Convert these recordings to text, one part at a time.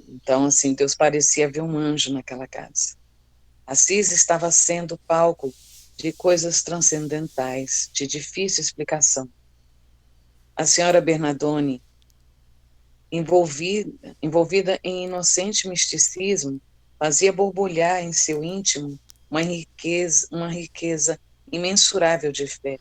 Então, assim, Deus parecia ver um anjo naquela casa. Assis estava sendo palco de coisas transcendentais, de difícil explicação. A senhora Bernardone, envolvida em inocente misticismo, fazia borbulhar em seu íntimo uma riqueza imensurável de fé.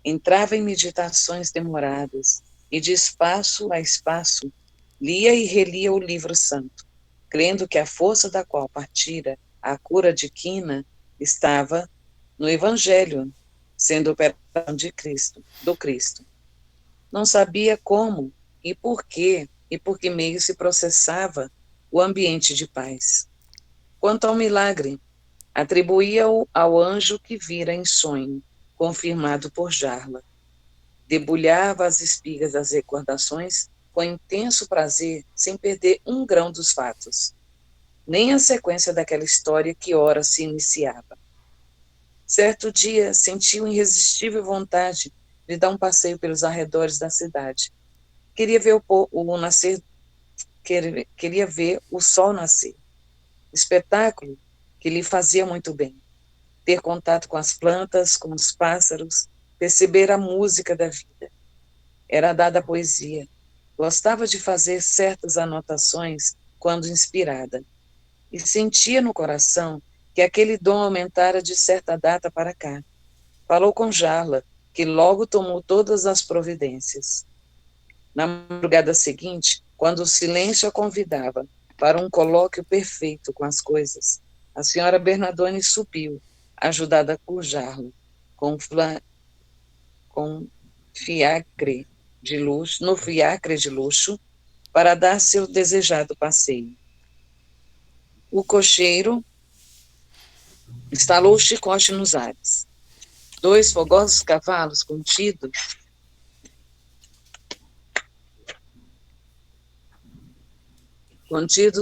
Entrava em meditações demoradas e, de espaço a espaço, lia e relia o livro santo, crendo que a força da qual partira a cura de Quina estava no Evangelho, sendo operação de Cristo, do Cristo. Não sabia como e por que meio se processava o ambiente de paz. Quanto ao milagre, atribuía-o ao anjo que vira em sonho, confirmado por Jarla. Debulhava as espigas das recordações com intenso prazer, sem perder um grão dos fatos, nem a sequência daquela história que ora se iniciava. Certo dia, sentiu irresistível vontade de dar um passeio pelos arredores da cidade. Queria ver o nascer, queria ver o sol nascer. Espetáculo que lhe fazia muito bem. Ter contato com as plantas, com os pássaros, perceber a música da vida. Era dada a poesia. Gostava de fazer certas anotações quando inspirada. E sentia no coração que aquele dom aumentara de certa data para cá. Falou com Jarla, que logo tomou todas as providências. Na madrugada seguinte, quando o silêncio a convidava para um colóquio perfeito com as coisas, a senhora Bernardone subiu, ajudada por Jarla, com, com fiacre de luxo, no fiacre de luxo, para dar seu desejado passeio. O cocheiro instalou o chicote nos ares. 2 fogosos cavalos contidos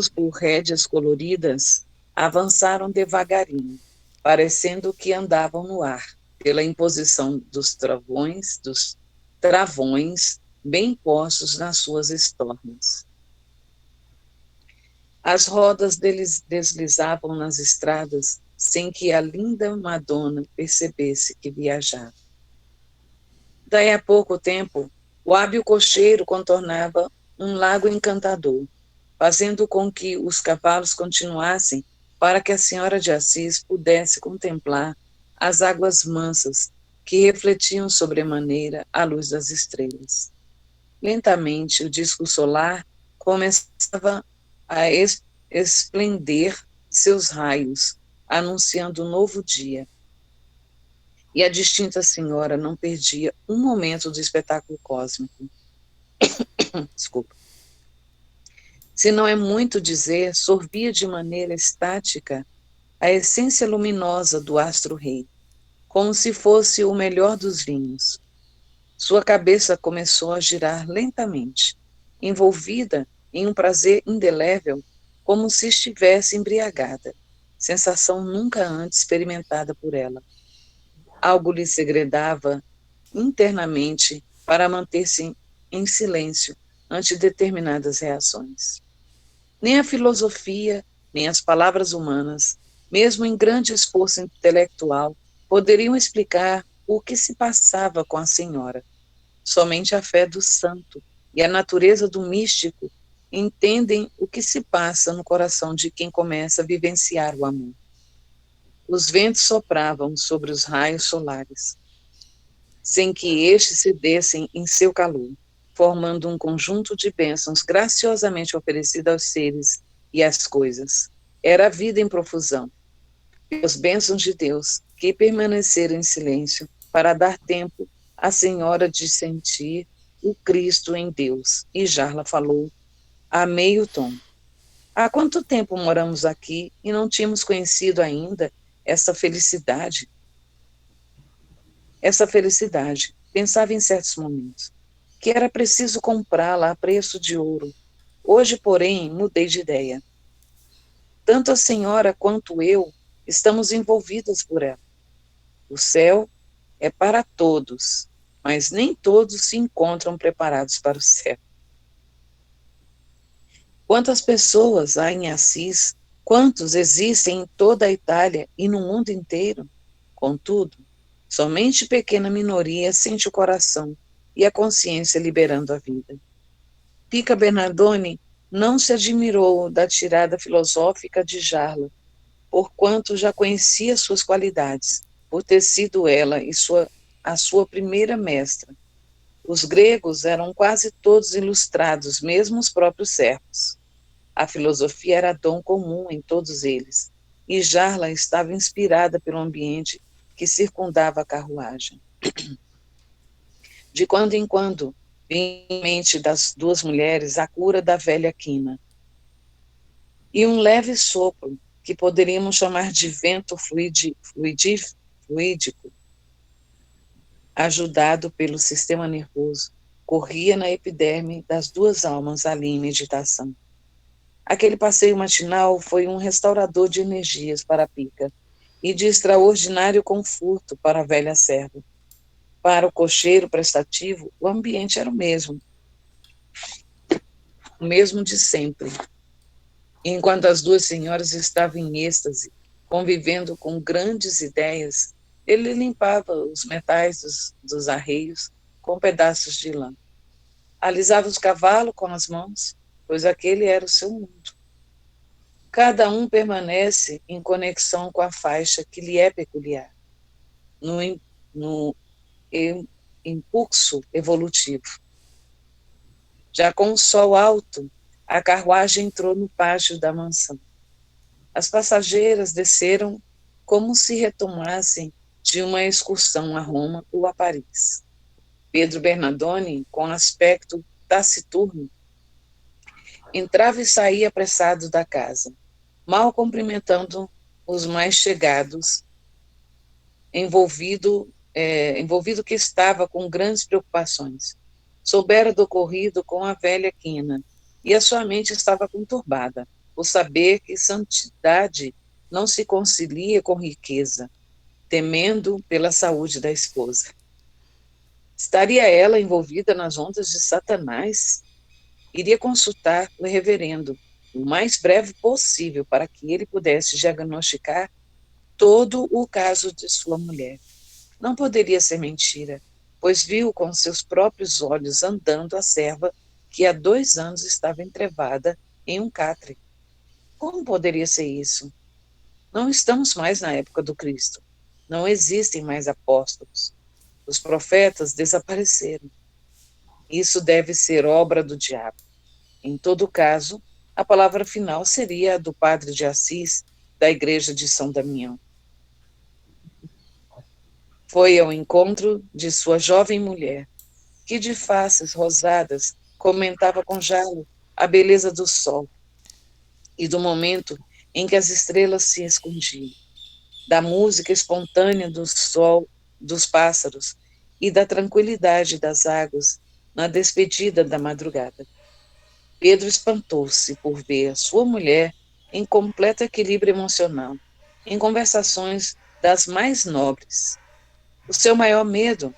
por rédeas coloridas, avançaram devagarinho, parecendo que andavam no ar, pela imposição dos travões bem postos nas suas estornas. As rodas deles deslizavam nas estradas sem que a linda Madonna percebesse que viajava. Daí a pouco tempo, o hábil cocheiro contornava um lago encantador, fazendo com que os cavalos continuassem para que a senhora de Assis pudesse contemplar as águas mansas que refletiam sobremaneira a luz das estrelas. Lentamente, o disco solar começava a esplender seus raios, anunciando um novo dia. E a distinta senhora não perdia um momento do espetáculo cósmico. Desculpa. Se não é muito dizer, sorvia de maneira estática a essência luminosa do astro-rei, como se fosse o melhor dos vinhos. Sua cabeça começou a girar lentamente, envolvida em um prazer indelével, como se estivesse embriagada, sensação nunca antes experimentada por ela. Algo lhe segredava internamente para manter-se em silêncio ante determinadas reações. Nem a filosofia, nem as palavras humanas, mesmo em grande esforço intelectual, poderiam explicar o que se passava com a senhora. Somente a fé do santo e a natureza do místico entendem o que se passa no coração de quem começa a vivenciar o amor. Os ventos sopravam sobre os raios solares, sem que estes se dessem em seu calor, formando um conjunto de bênçãos graciosamente oferecido aos seres e às coisas. Era a vida em profusão. As bênçãos de Deus, que permaneceram em silêncio para dar tempo à senhora de sentir o Cristo em Deus. E Jarla falou a meio tom. Há quanto tempo moramos aqui e não tínhamos conhecido ainda essa felicidade? Essa felicidade, pensava em certos momentos, que era preciso comprá-la a preço de ouro. Hoje, porém, mudei de ideia. Tanto a senhora quanto eu estamos envolvidas por ela. O céu é para todos, mas nem todos se encontram preparados para o céu. Quantas pessoas há em Assis? Quantos existem em toda a Itália e no mundo inteiro? Contudo, somente pequena minoria sente o coração e a consciência liberando a vida. Pica Bernardoni não se admirou da tirada filosófica de Jarla, porquanto já conhecia suas qualidades, por ter sido ela a sua primeira mestra. Os gregos eram quase todos ilustrados, mesmo os próprios servos. A filosofia era dom comum em todos eles, e Jarla estava inspirada pelo ambiente que circundava a carruagem. De quando em quando, vinha em mente das duas mulheres a cura da velha quina, e um leve sopro, que poderíamos chamar de vento fluídico, ajudado pelo sistema nervoso, corria na epiderme das duas almas ali em meditação. Aquele passeio matinal foi um restaurador de energias para a Pica e de extraordinário conforto para a velha serva. Para o cocheiro prestativo, o ambiente era o mesmo de sempre. Enquanto as duas senhoras estavam em êxtase, convivendo com grandes ideias, ele limpava os metais dos arreios com pedaços de lã. Alisava os cavalos com as mãos, pois aquele era o seu mundo. Cada um permanece em conexão com a faixa que lhe é peculiar, no impulso evolutivo. Já com o sol alto, a carruagem entrou no pátio da mansão. As passageiras desceram como se retomassem de uma excursão a Roma ou a Paris. Pedro Bernardoni, com aspecto taciturno, entrava e saía apressado da casa, mal cumprimentando os mais chegados, envolvido que estava com grandes preocupações. Soubera do ocorrido com a velha quina, e a sua mente estava conturbada, por saber que santidade não se concilia com riqueza, temendo pela saúde da esposa. Estaria ela envolvida nas ondas de Satanás? Iria consultar o reverendo o mais breve possível para que ele pudesse diagnosticar todo o caso de sua mulher. Não poderia ser mentira, pois viu com seus próprios olhos andando a serva que há 2 anos estava entrevada em um catre. Como poderia ser isso? Não estamos mais na época do Cristo. Não existem mais apóstolos. Os profetas desapareceram. Isso deve ser obra do diabo. Em todo caso, a palavra final seria a do padre de Assis, da igreja de São Damião. Foi ao encontro de sua jovem mulher, que de faces rosadas comentava com Jalo a beleza do sol e do momento em que as estrelas se escondiam, da música espontânea do sol, dos pássaros e da tranquilidade das águas na despedida da madrugada. Pedro espantou-se por ver a sua mulher em completo equilíbrio emocional, em conversações das mais nobres. O seu maior medo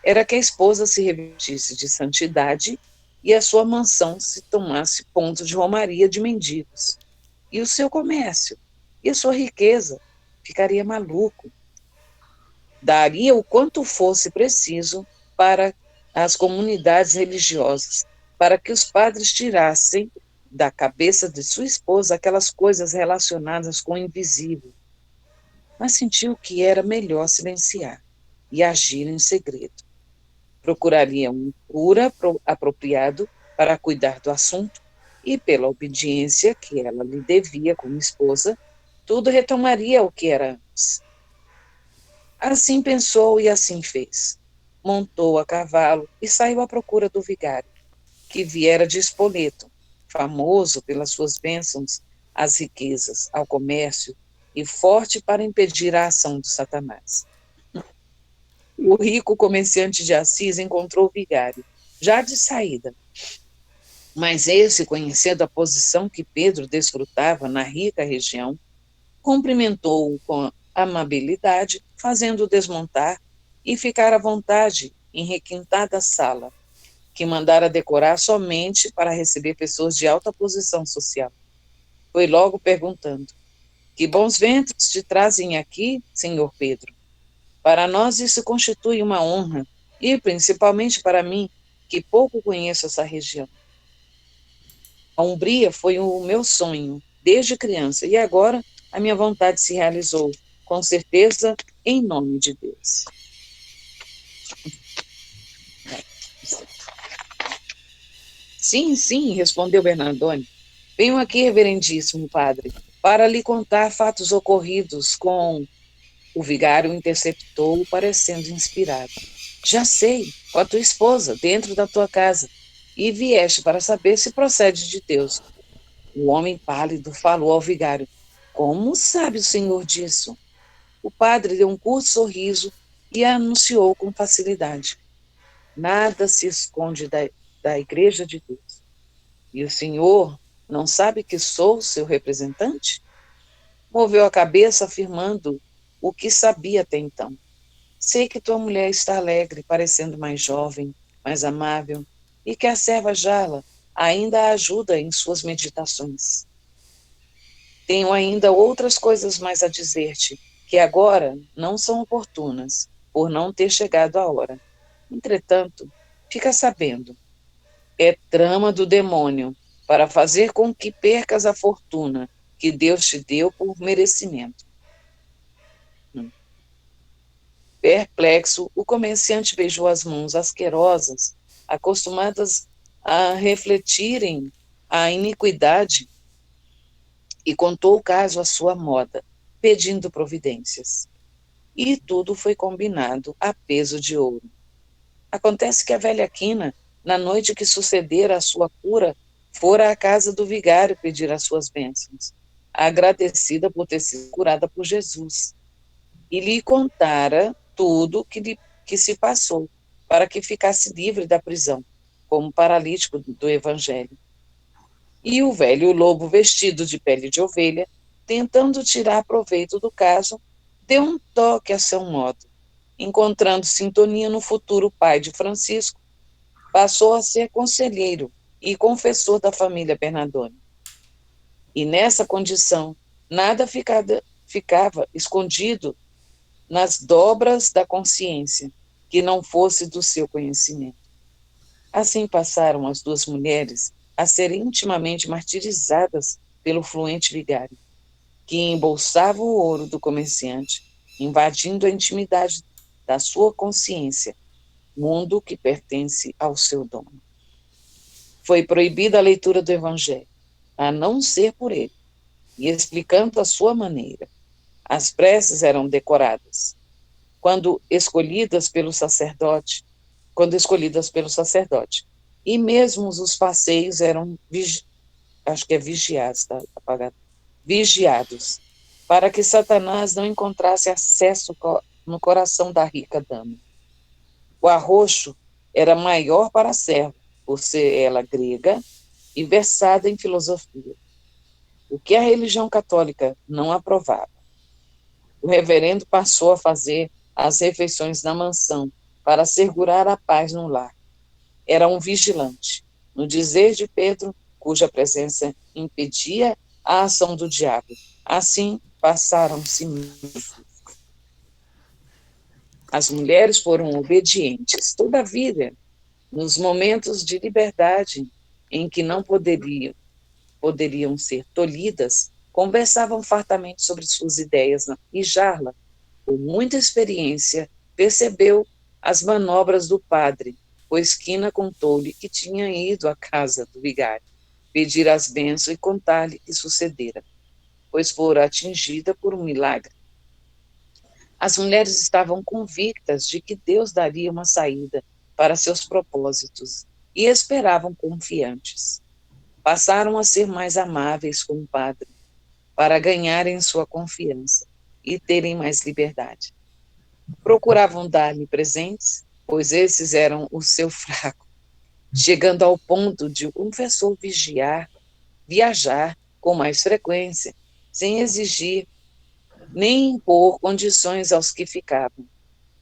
era que a esposa se revestisse de santidade e a sua mansão se tomasse ponto de romaria de mendigos. E o seu comércio, e a sua riqueza, ficaria maluco. Daria o quanto fosse preciso para as comunidades religiosas, para que os padres tirassem da cabeça de sua esposa aquelas coisas relacionadas com o invisível. Mas sentiu que era melhor silenciar e agir em segredo. Procuraria um cura apropriado para cuidar do assunto e, pela obediência que ela lhe devia como esposa, tudo retomaria o que era antes. Assim pensou e assim fez. Montou a cavalo e saiu à procura do vigário, que viera de Spoleto, famoso pelas suas bênçãos às riquezas, ao comércio e forte para impedir a ação do Satanás. O rico comerciante de Assis encontrou o vigário, já de saída, mas esse, conhecendo a posição que Pedro desfrutava na rica região, cumprimentou-o com amabilidade, fazendo-o desmontar e ficar à vontade em requintada sala, que mandara decorar somente para receber pessoas de alta posição social. Foi logo perguntando: que bons ventos te trazem aqui, senhor Pedro? Para nós isso constitui uma honra, e principalmente para mim, que pouco conheço essa região. A Umbria foi o meu sonho, desde criança, e agora a minha vontade se realizou, com certeza, em nome de Deus. Sim, sim, respondeu Bernardone. Venho aqui, reverendíssimo padre, para lhe contar fatos ocorridos com... O vigário interceptou-o, parecendo inspirado. Já sei, com a tua esposa, dentro da tua casa, e vieste para saber se procede de Deus. O homem pálido falou ao vigário: como sabe o senhor disso? O padre deu um curto sorriso e anunciou com facilidade: nada se esconde da igreja de Deus. E o senhor não sabe que sou seu representante? Moveu a cabeça, afirmando o que sabia até então. Sei que tua mulher está alegre, parecendo mais jovem, mais amável, e que a serva Jala ainda a ajuda em suas meditações. Tenho ainda outras coisas mais a dizer-te, que agora não são oportunas, por não ter chegado a hora. Entretanto, fica sabendo, é trama do demônio, para fazer com que percas a fortuna que Deus te deu por merecimento. Perplexo, o comerciante beijou as mãos asquerosas, acostumadas a refletirem a iniquidade, e contou o caso à sua moda, pedindo providências. E tudo foi combinado a peso de ouro. Acontece que a velha Quina, na noite que sucedera a sua cura, fora à casa do vigário pedir as suas bênçãos, agradecida por ter sido curada por Jesus, e lhe contara tudo que se passou, para que ficasse livre da prisão, como paralítico do Evangelho. E o velho lobo, vestido de pele de ovelha, tentando tirar proveito do caso, deu um toque a seu modo. Encontrando sintonia no futuro pai de Francisco, passou a ser conselheiro e confessor da família Bernardone. E nessa condição, nada ficava escondido nas dobras da consciência, que não fosse do seu conhecimento. Assim passaram as duas mulheres a serem intimamente martirizadas pelo fluente vigário, que embolsava o ouro do comerciante, invadindo a intimidade da sua consciência, mundo que pertence ao seu dono. Foi proibida a leitura do Evangelho, a não ser por ele, e explicando a sua maneira. As preces eram decoradas, quando escolhidas pelo sacerdote, e mesmo os passeios eram, acho que é vigiados, tá apagado, vigiados, para que Satanás não encontrasse acesso no coração da rica dama. O arroxo era maior para a serva, por ser ela grega e versada em filosofia, o que a religião católica não aprovava. O reverendo passou a fazer as refeições na mansão para assegurar a paz no lar. Era um vigilante, no dizer de Pedro, cuja presença impedia a ação do diabo. Assim passaram-se meses. As mulheres foram obedientes. Todavia, nos momentos de liberdade em que não poderiam ser tolhidas, conversavam fartamente sobre suas ideias, e Jarla, com muita experiência, percebeu as manobras do padre, pois Quina contou-lhe que tinha ido à casa do vigário, pedir as bênçãos e contar-lhe que sucedera, pois fora atingida por um milagre. As mulheres estavam convictas de que Deus daria uma saída para seus propósitos e esperavam confiantes. Passaram a ser mais amáveis com o padre, para ganharem sua confiança e terem mais liberdade. Procuravam dar-lhe presentes, pois esses eram o seu fraco, chegando ao ponto de o confessor viajar com mais frequência, sem exigir nem impor condições aos que ficavam,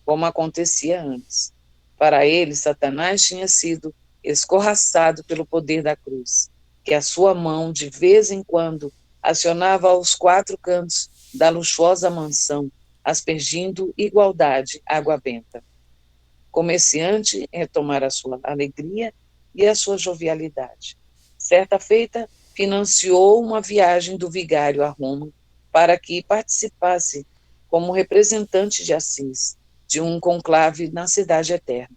como acontecia antes. Para ele, Satanás tinha sido escorraçado pelo poder da cruz, que a sua mão, de vez em quando, acionava aos quatro cantos da luxuosa mansão, aspergindo igualdade água benta. Comerciante retomara a sua alegria e a sua jovialidade. Certa feita, financiou uma viagem do vigário a Roma para que participasse como representante de Assis, de um conclave na Cidade Eterna.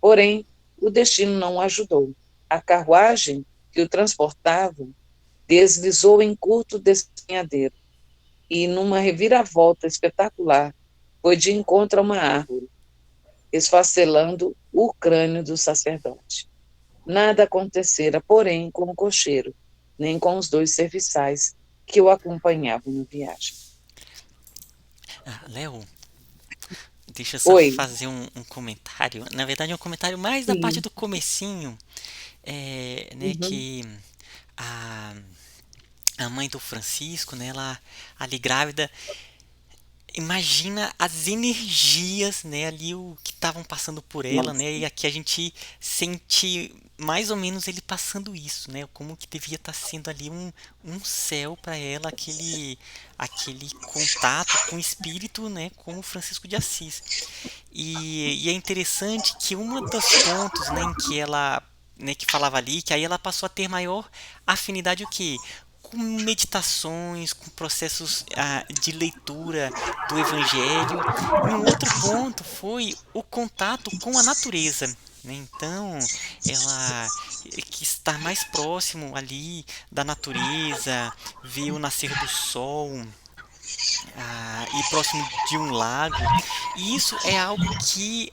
Porém, o destino não o ajudou. A carruagem que o transportava deslizou em curto despenhadeiro e, numa reviravolta espetacular, foi de encontro a uma árvore, esfacelando o crânio do sacerdote. Nada acontecera, porém, com o cocheiro, nem com os dois serviçais que o acompanhavam na viagem. Léo, deixa eu só Oi. fazer um comentário. Na verdade, é um comentário mais da parte Sim. do comecinho, né, Uhum. que a, a mãe do Francisco, né, ela ali grávida, imagina as energias, né, ali o que estavam passando por ela, Nossa. né, e aqui a gente sente mais ou menos ele passando isso, né, como que devia estar sendo ali um céu para ela, aquele contato com o espírito, né, como Francisco de Assis. E é interessante que um dos pontos, né, em que ela, né, que falava ali, que aí ela passou a ter maior afinidade o quê? Com meditações, com processos de leitura do Evangelho. E um outro ponto foi o contato com a natureza. Né? Então, ela quis estar mais próximo ali da natureza, ver o nascer do sol, e próximo de um lago. E isso é algo que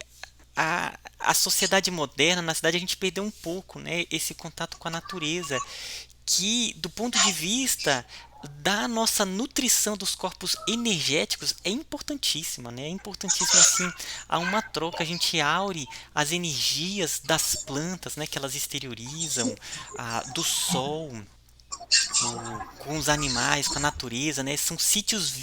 a sociedade moderna, na cidade, a gente perdeu um pouco, né? Esse contato com a natureza, que do ponto de vista da nossa nutrição dos corpos energéticos é importantíssima, né? É importantíssimo assim, há uma troca, a gente aure as energias das plantas, né? Que elas exteriorizam, do sol, com os animais, com a natureza, né? São sítios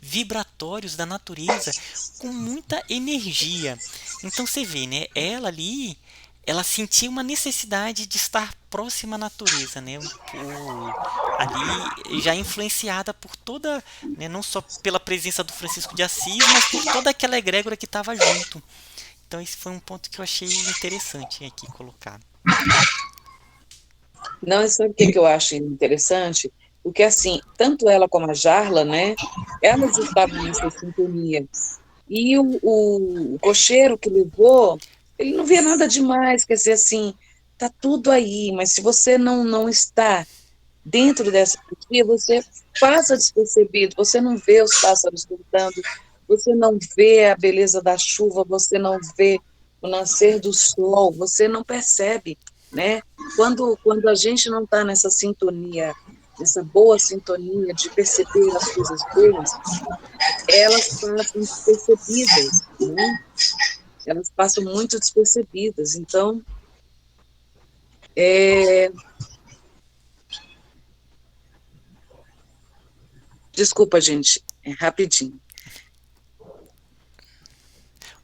vibratórios da natureza com muita energia. Então você vê, né? Ela ali, ela sentia uma necessidade de estar próxima à natureza, né? Ali já influenciada por toda, né? Não só pela presença do Francisco de Assis, mas por toda aquela egrégora que estava junto. Então esse foi um ponto que eu achei interessante aqui colocar. Não, sabe o que eu acho interessante? Porque, assim, tanto ela como a Jarla, né, elas estavam nessa sintonia. E o cocheiro que levou, ele não via nada demais, quer dizer, assim, tá tudo aí, mas se você não está dentro dessa energia, você passa despercebido, você não vê os pássaros cantando, você não vê a beleza da chuva, você não vê o nascer do sol, você não percebe, né? Quando a gente não está nessa sintonia, nessa boa sintonia de perceber as coisas boas, elas passam despercebidas, né? Elas passam muito despercebidas. Então, é... desculpa, gente, é rapidinho.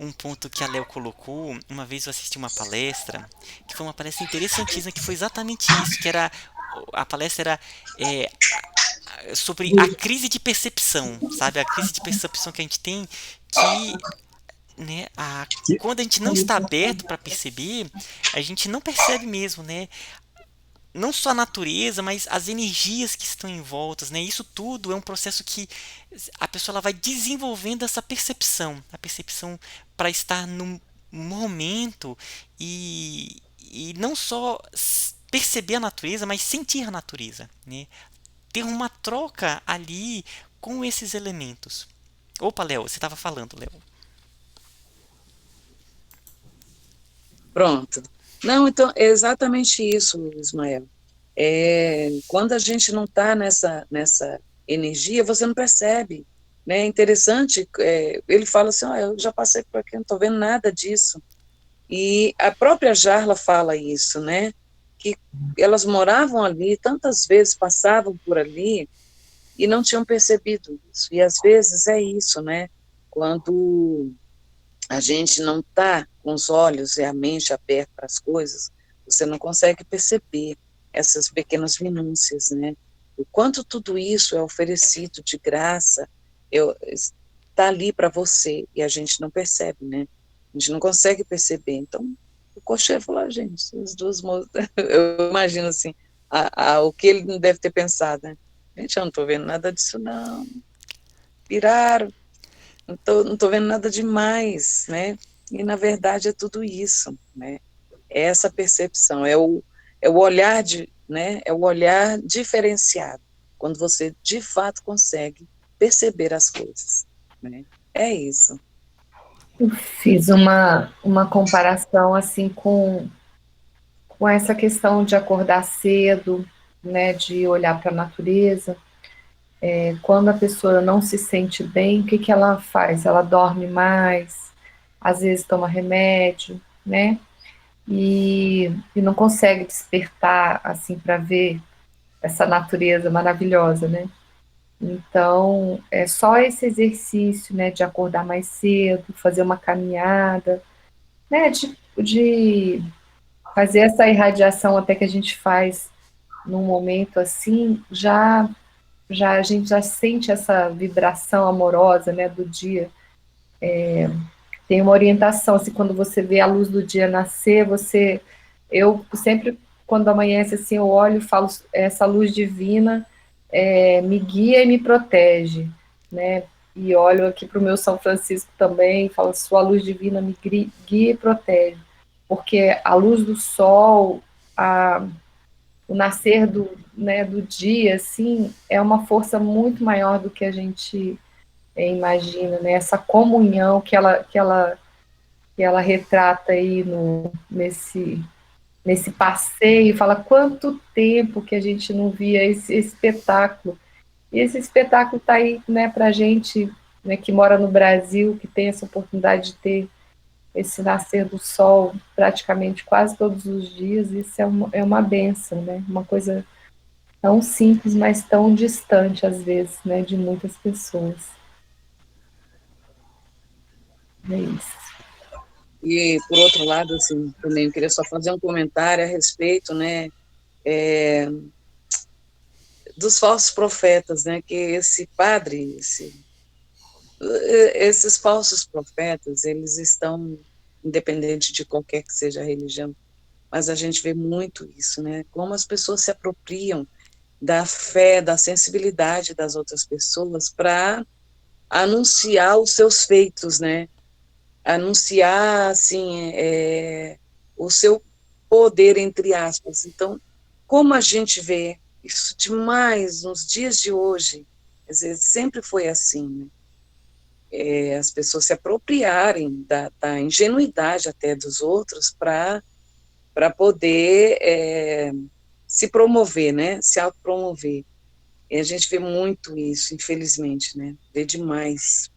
Um ponto que a Léo colocou, uma vez eu assisti uma palestra, que foi uma palestra interessantíssima, que foi exatamente isso, que era a palestra era sobre a crise de percepção, sabe? A crise de percepção que a gente tem, que né, quando a gente não está aberto para perceber, a gente não percebe mesmo, né? Não só a natureza, mas as energias que estão em voltas, né? Isso tudo é um processo que a pessoa ela vai desenvolvendo essa percepção, a percepção para estar no momento e não só perceber a natureza, mas sentir a natureza, né? Ter uma troca ali com esses elementos. Opa, Léo, você estava falando, Léo. Pronto. Não, então, é exatamente isso, Ismael. Quando a gente não está nessa energia, você não percebe. Né? É interessante, ele fala assim, eu já passei por aqui, não estou vendo nada disso. E a própria Jarla fala isso, né? Que elas moravam ali, tantas vezes passavam por ali e não tinham percebido isso. E às vezes é isso, né? Quando a gente não está com os olhos e a mente aberta para as coisas, você não consegue perceber essas pequenas minúcias, né? O quanto tudo isso é oferecido de graça, está ali para você, e a gente não percebe, né? A gente não consegue perceber. Então, o cocheiro falou, gente, as duas moças, eu imagino assim, o que ele não deve ter pensado, né? Gente, eu não estou vendo nada disso, não. Piraram, não tô vendo nada demais, né? E, na verdade, é tudo isso, né? É essa percepção, é o olhar né? É o olhar diferenciado, quando você, de fato, consegue perceber as coisas, né? É isso. Eu fiz uma comparação assim com essa questão de acordar cedo, né, de olhar para a natureza. Quando a pessoa não se sente bem, o que que ela faz? Ela dorme mais, às vezes toma remédio, né? E não consegue despertar assim para ver essa natureza maravilhosa, né? Então, é só esse exercício, né, de acordar mais cedo, fazer uma caminhada, né, de fazer essa irradiação até que a gente faz num momento assim, já a gente já sente essa vibração amorosa, né, do dia. Tem uma orientação, assim, quando você vê a luz do dia nascer, eu sempre, quando amanhece, assim, eu olho e falo, essa luz divina me guia e me protege, né, e olho aqui para o meu São Francisco também, e falo, sua luz divina me guia e protege, porque a luz do sol, o nascer né, do dia, assim, é uma força muito maior do que a gente imagina, né, essa comunhão que ela retrata aí nesse passeio, fala quanto tempo que a gente não via esse espetáculo. E esse espetáculo está aí, né, para a gente, né, que mora no Brasil, que tem essa oportunidade de ter esse nascer do sol praticamente quase todos os dias. Isso é uma bênção, né? Uma coisa tão simples, mas tão distante, às vezes, né, de muitas pessoas. É isso. E, por outro lado, assim, também eu queria só fazer um comentário a respeito, né, dos falsos profetas, né, que esse padre, esses falsos profetas, eles estão, independente de qualquer que seja a religião, mas a gente vê muito isso, né, como as pessoas se apropriam da fé, da sensibilidade das outras pessoas para anunciar os seus feitos, né, anunciar, assim, o seu poder, entre aspas. Então, como a gente vê isso demais nos dias de hoje, quer dizer, sempre foi assim, né? As pessoas se apropriarem da ingenuidade até dos outros para poder se promover, né? Se autopromover. E a gente vê muito isso, infelizmente, né? Vê demais.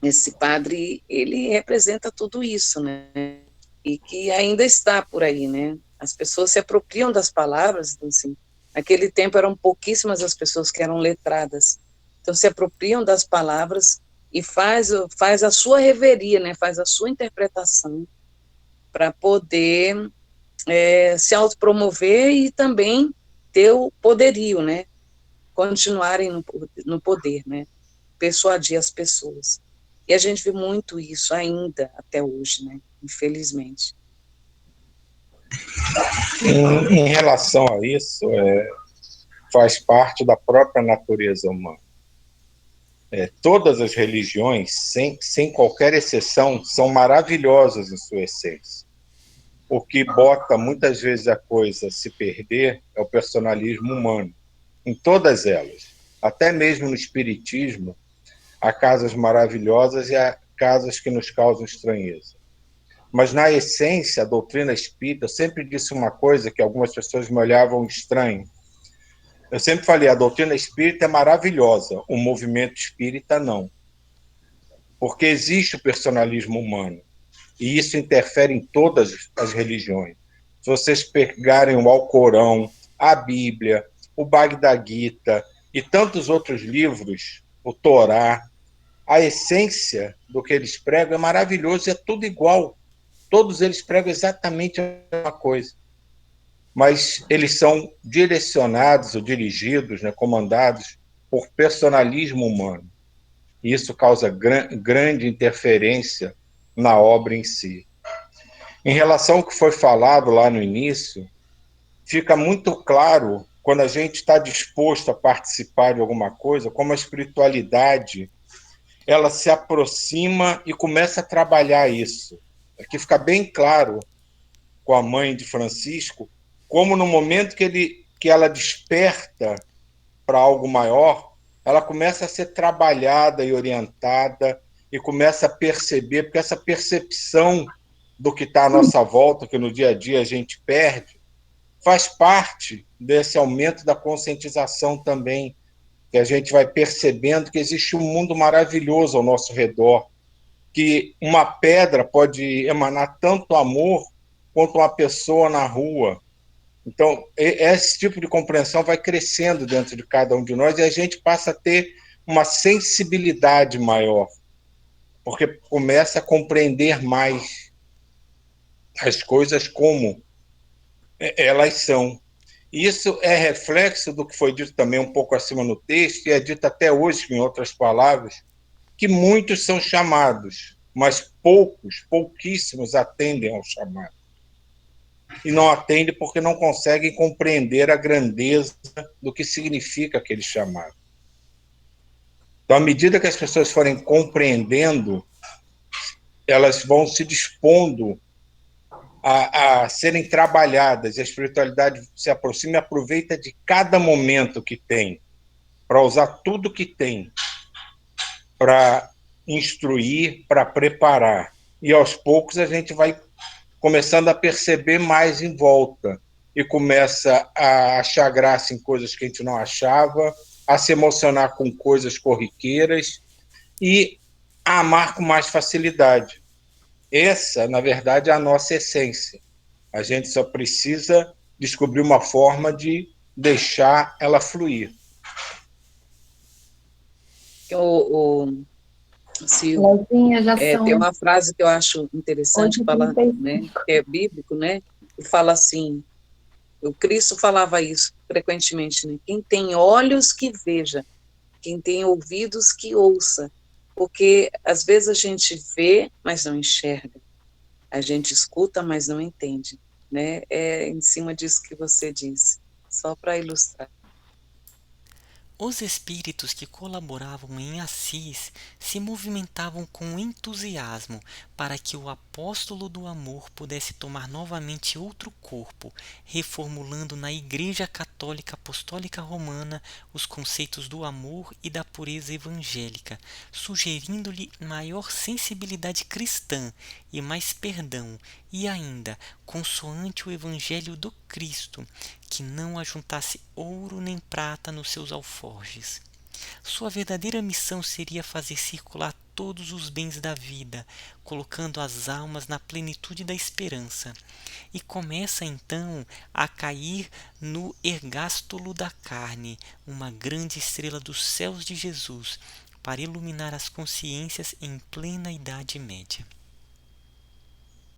Esse padre, ele representa tudo isso, né? E que ainda está por aí, né? As pessoas se apropriam das palavras, então, assim, naquele tempo eram pouquíssimas as pessoas que eram letradas, então se apropriam das palavras e faz a sua reveria, né? Faz a sua interpretação para poder se autopromover e também ter o poderio, né? Continuarem no poder, né? Persuadir as pessoas. E a gente vê muito isso ainda até hoje, né? Infelizmente. Em relação a isso, faz parte da própria natureza humana. Todas as religiões, sem qualquer exceção, são maravilhosas em sua essência. O que bota muitas vezes a coisa a se perder é o personalismo humano, em todas elas. Até mesmo no espiritismo, há casas maravilhosas e há casas que nos causam estranheza. Mas, na essência, a doutrina espírita, eu sempre disse uma coisa que algumas pessoas me olhavam estranho. Eu sempre falei, a doutrina espírita é maravilhosa, o movimento espírita não. Porque existe o personalismo humano, e isso interfere em todas as religiões. Se vocês pegarem o Alcorão, a Bíblia, o Bhagavad Gita e tantos outros livros, o Torá, a essência do que eles pregam é maravilhoso, é tudo igual. Todos eles pregam exatamente a mesma coisa. Mas eles são direcionados ou dirigidos, né, comandados por personalismo humano. E isso causa grande interferência na obra em si. Em relação ao que foi falado lá no início, fica muito claro, quando a gente está disposto a participar de alguma coisa, como a espiritualidade ela se aproxima e começa a trabalhar isso. Aqui fica bem claro com a mãe de Francisco, como no momento que ela desperta para algo maior, ela começa a ser trabalhada e orientada e começa a perceber, porque essa percepção do que está à nossa volta, que no dia a dia a gente perde, faz parte desse aumento da conscientização também, que a gente vai percebendo que existe um mundo maravilhoso ao nosso redor, que uma pedra pode emanar tanto amor quanto uma pessoa na rua. Então, esse tipo de compreensão vai crescendo dentro de cada um de nós e a gente passa a ter uma sensibilidade maior, porque começa a compreender mais as coisas como elas são. Isso é reflexo do que foi dito também um pouco acima no texto, e é dito até hoje, em outras palavras, que muitos são chamados, mas pouquíssimos atendem ao chamado. E não atendem porque não conseguem compreender a grandeza do que significa aquele chamado. Então, à medida que as pessoas forem compreendendo, elas vão se dispondo a serem trabalhadas, e a espiritualidade se aproxima e aproveita de cada momento que tem, para usar tudo que tem, para instruir, para preparar. E aos poucos a gente vai começando a perceber mais em volta, e começa a achar graça em coisas que a gente não achava, a se emocionar com coisas corriqueiras e a amar com mais facilidade. Essa, na verdade, é a nossa essência. A gente só precisa descobrir uma forma de deixar ela fluir. Silvio, Lezinha, já tem são uma frase que eu acho interessante, fala, né, 8h35. que é bíblico, né, e fala assim, o Cristo falava isso frequentemente, né, quem tem olhos que veja, quem tem ouvidos que ouça, porque às vezes a gente vê, mas não enxerga, a gente escuta, mas não entende, né, é em cima disso que você disse, só para ilustrar. Os espíritos que colaboravam em Assis se movimentavam com entusiasmo para que o apóstolo do amor pudesse tomar novamente outro corpo, reformulando na Igreja Católica Apostólica Romana os conceitos do amor e da pureza evangélica, sugerindo-lhe maior sensibilidade cristã e mais perdão, e ainda, consoante o Evangelho do Cristo, que não ajuntasse ouro nem prata nos seus alforjes. Sua verdadeira missão seria fazer circular todos os bens da vida, colocando as almas na plenitude da esperança. E começa então a cair no ergástulo da carne, uma grande estrela dos céus de Jesus, para iluminar as consciências em plena Idade Média.